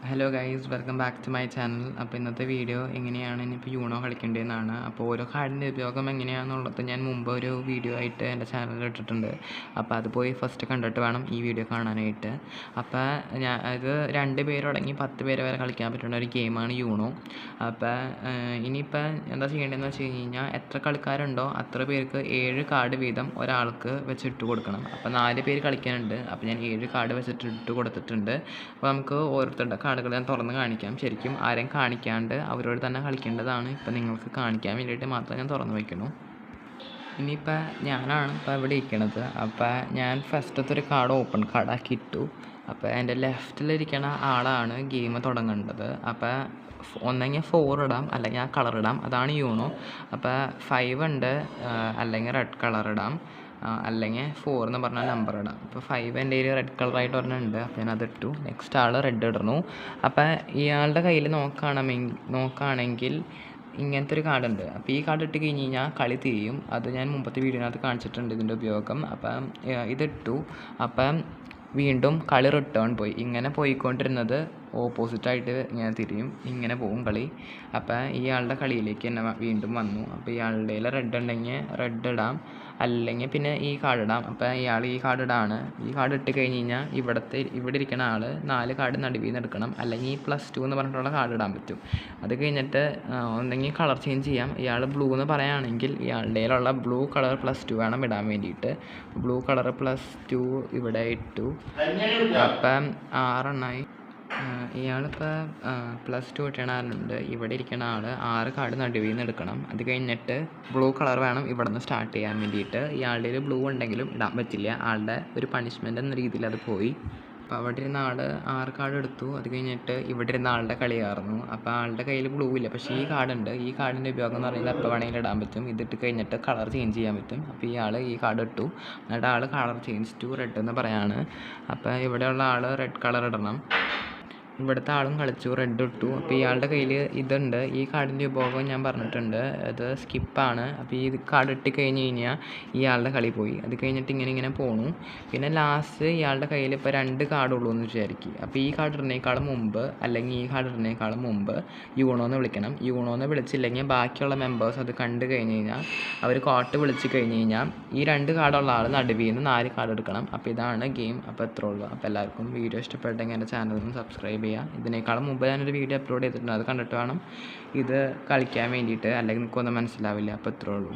Hello guys, welcome back to my channel. അപ്പോൾ ഇന്നത്തെ video എങ്ങനെയാണ് ഇനിയിപ്പോൾ യൂണോ കളിക്കേണ്ടതെന്നാണ്. അപ്പോൾ ഓരോ കാർഡിൻ്റെ ഉപയോഗം എങ്ങനെയാണെന്നുള്ളത് ഞാൻ മുമ്പ് ഒരു വീഡിയോ ആയിട്ട് എൻ്റെ ചാനലിൽ ഇട്ടിട്ടുണ്ട്. അപ്പോൾ അത് പോയി ഫസ്റ്റ് കണ്ടിട്ട് വേണം ഈ വീഡിയോ കാണാനായിട്ട്. അപ്പോൾ ഇത് 2 പേര് തുടങ്ങി 10 പേര് വരെ കളിക്കാൻ പറ്റുന്ന ഒരു ഗെയിമാണ് യൂണോ. അപ്പോൾ ഇനിയിപ്പോൾ എന്താ ചെയ്യേണ്ടതെന്ന് വെച്ച് കഴിഞ്ഞാൽ എത്ര കളിക്കാരുണ്ടോ അത്ര പേർക്ക് 7 കാർഡ് വീതം ഒരാൾക്ക് വെച്ചിട്ട് കൊടുക്കണം. അപ്പോൾ 4 പേര് കളിക്കാനുണ്ട്. അപ്പോൾ ഞാൻ 7 കാർഡ് വെച്ചിട്ട് ഇട്ട് കൊടുത്തിട്ടുണ്ട്. അപ്പോൾ നമുക്ക് ഓരോരുത്തരുടെ കാർഡുകൾ ഞാൻ തുറന്ന് കാണിക്കാം. ശരിക്കും ആരെയും കാണിക്കാണ്ട് അവരോട് തന്നെ കളിക്കേണ്ടതാണ്. ഇപ്പം നിങ്ങൾക്ക് കാണിക്കാൻ വേണ്ടിയിട്ട് മാത്രം ഞാൻ തുറന്ന് വയ്ക്കുന്നു. ഇനിയിപ്പോൾ ഞാനാണ് ഇപ്പോൾ ഇവിടെ ഇരിക്കണത്. അപ്പോൾ ഞാൻ ഫസ്റ്റത്തെ ഒരു കാർഡ് ഓപ്പൺ കാർഡാക്കി ഇട്ടു. അപ്പോൾ എൻ്റെ ലെഫ്റ്റിലിരിക്കണ ആളാണ് ഗെയിം തുടങ്ങേണ്ടത്. അപ്പോൾ ഒന്നെങ്കിൽ 4 ഇടാം, അല്ലെങ്കിൽ ആ കളർ ഇടാം. അതാണ് യൂണോ. അപ്പോൾ 5 ഉണ്ട്, അല്ലെങ്കിൽ റെഡ് കളർ ഇടാം, അല്ലെങ്കിൽ 4 എന്ന് പറഞ്ഞാൽ നമ്പർ ഇടാം. അപ്പോൾ 5 എൻ്റെ കയ്യിൽ റെഡ് കളറായിട്ട് ഒരെണ്ണമുണ്ട്. അപ്പോൾ ഞാൻ അതിട്ടു. നെക്സ്റ്റ് ആൾ റെഡ് ഇടുന്നു. അപ്പോൾ ഇയാളുടെ കയ്യിൽ നോക്കുകയാണെങ്കിൽ ഇങ്ങനത്തെ ഒരു കാർഡുണ്ട്. അപ്പോൾ ഈ കാർഡ് ഇട്ട് കഴിഞ്ഞ് കഴിഞ്ഞാൽ കളി തിരിയും. അത് ഞാൻ മുമ്പത്തെ വീഡിയോനകത്ത് കാണിച്ചിട്ടുണ്ട് ഇതിൻ്റെ ഉപയോഗം. അപ്പം ഇതിട്ടു. അപ്പം വീണ്ടും കളി റിട്ടേൺ പോയി. ഇങ്ങനെ പോയിക്കൊണ്ടിരുന്നത് ഓപ്പോസിറ്റായിട്ട് ഇങ്ങനെ തിരിയും, ഇങ്ങനെ പോകും കളി. അപ്പോൾ ഇയാളുടെ കളിയിലേക്ക് തന്നെ വീണ്ടും വന്നു. അപ്പോൾ ഇയാളുടെ കയ്യിൽ റെഡ് ഉണ്ടെങ്കിൽ റെഡ് ഇടാം, അല്ലെങ്കിൽ പിന്നെ ഈ കാർഡ് ഇടാം. അപ്പോൾ ഇയാൾ ഈ കാർഡ് ഇടാണ്. ഈ കാർഡ് ഇട്ട് കഴിഞ്ഞ് കഴിഞ്ഞാൽ ഇവിടെ ഇരിക്കുന്ന ആൾ 4 കാർഡ് നടുവിൽ നിന്ന് എടുക്കണം, അല്ലെങ്കിൽ +2 എന്ന് പറഞ്ഞിട്ടുള്ള കാർഡ് ഇടാൻ പറ്റും. അത് കഴിഞ്ഞിട്ട് ഒന്നെങ്കിൽ കളർ ചേഞ്ച് ചെയ്യാം. ഇയാൾ ബ്ലൂ എന്ന് പറയുകയാണെങ്കിൽ ഇയാളുടെ കയ്യിലുള്ള ബ്ലൂ കളർ +2 വേണം ഇടാൻ വേണ്ടിയിട്ട്. ബ്ലൂ കളർ +2 ഇവിടെ ഇട്ടു. അപ്പം 6 എണ്ണമായി. ഇയാളിപ്പോൾ +2 ഇട്ടണ ആളുണ്ട്. ഇവിടെ ഇരിക്കുന്ന ആൾ 6 കാർഡ് നടുവിൽ നിന്ന് എടുക്കണം. അത് കഴിഞ്ഞിട്ട് ബ്ലൂ കളർ വേണം ഇവിടെ നിന്ന് സ്റ്റാർട്ട് ചെയ്യാൻ വേണ്ടിയിട്ട്. ഇയാളുടെ ഒരു ബ്ലൂ ഉണ്ടെങ്കിലും ഇടാൻ പറ്റില്ല. ആളുടെ ഒരു പണിഷ്മെൻ്റ് എന്ന രീതിയിൽ അത് പോയി. അപ്പോൾ അവിടെ ഇരുന്ന ആൾ 6 കാർഡ് എടുത്തു. അത് കഴിഞ്ഞിട്ട് ഇവിടെ ഇരുന്ന ആളുടെ കളിയായിരുന്നു. അപ്പോൾ ആളുടെ കയ്യിൽ ബ്ലൂ ഇല്ല, പക്ഷേ ഈ കാർഡുണ്ട്. ഈ കാർഡിൻ്റെ ഉപയോഗം എന്ന് പറയുന്നത് എപ്പോൾ വേണമെങ്കിലും ഇടാൻ പറ്റും. ഇതിട്ട് കഴിഞ്ഞിട്ട് കളർ ചേഞ്ച് ചെയ്യാൻ പറ്റും. അപ്പോൾ ഇയാൾ ഈ കാർഡ് ഇട്ടു. എന്നിട്ട് ആൾ കളർ ചേഞ്ച് ടു റെഡ് എന്ന് പറയാണ്. അപ്പോൾ ഇവിടെയുള്ള ആൾ റെഡ് കളർ ഇടണം. ഇവിടുത്തെ ആളും കളിച്ചു, റെഡ് ഇട്ടു. അപ്പോൾ ഇയാളുടെ കയ്യിൽ ഇതുണ്ട്. ഈ കാർഡിൻ്റെ ഉപയോഗം ഞാൻ പറഞ്ഞിട്ടുണ്ട്, അത് സ്കിപ്പാണ്. അപ്പോൾ ഈ കാർഡ് ഇട്ട് കഴിഞ്ഞ് കഴിഞ്ഞാൽ ഇയാളുടെ കളി പോയി. അത് കഴിഞ്ഞിട്ട് ഇങ്ങനെ പോണു. പിന്നെ ലാസ്റ്റ് ഇയാളുടെ കയ്യിൽ ഇപ്പോൾ 2 കാർഡുള്ളൂ എന്ന് വിചാരിക്കും. അപ്പോൾ ഈ കാർഡ് ഇടുന്നേക്കാളും മുമ്പ്, അല്ലെങ്കിൽ ഈ കാർഡ് ഇടുന്നേക്കാളും മുമ്പ് യൂണോ എന്ന് വിളിക്കണം. യൂണോ എന്ന് വിളിച്ചില്ലെങ്കിൽ ബാക്കിയുള്ള മെമ്പേഴ്സ് അത് കണ്ടു കഴിഞ്ഞ് കഴിഞ്ഞാൽ അവർ കോട്ട് വിളിച്ച് കഴിഞ്ഞ് കഴിഞ്ഞാൽ ഈ 2 കാർഡുള്ള ആൾ നടുവിൽ നിന്ന് 4 കാർഡ് എടുക്കണം. അപ്പോൾ ഇതാണ് ഗെയിം. അപ്പോൾ എത്ര ഉള്ളൂ. അപ്പോൾ എല്ലാവർക്കും വീഡിയോ ഇഷ്ടപ്പെട്ടെങ്കിൽ എൻ്റെ ചാനലിൽ സബ്സ്ക്രൈബ് ചെയ്യുക. ഇതിനേക്കാളും മുമ്പ് ഞാനൊരു വീഡിയോ അപ്ലോഡ് ചെയ്തിട്ടുണ്ട്. അത് കണ്ടിട്ട് വേണം ഇത് കളിക്കാൻ വേണ്ടിയിട്ട്, അല്ലെങ്കിൽ നിങ്ങൾക്കൊന്നും മനസ്സിലാവില്ല. അപ്പോൾ ഇത്രേ ഉള്ളൂ.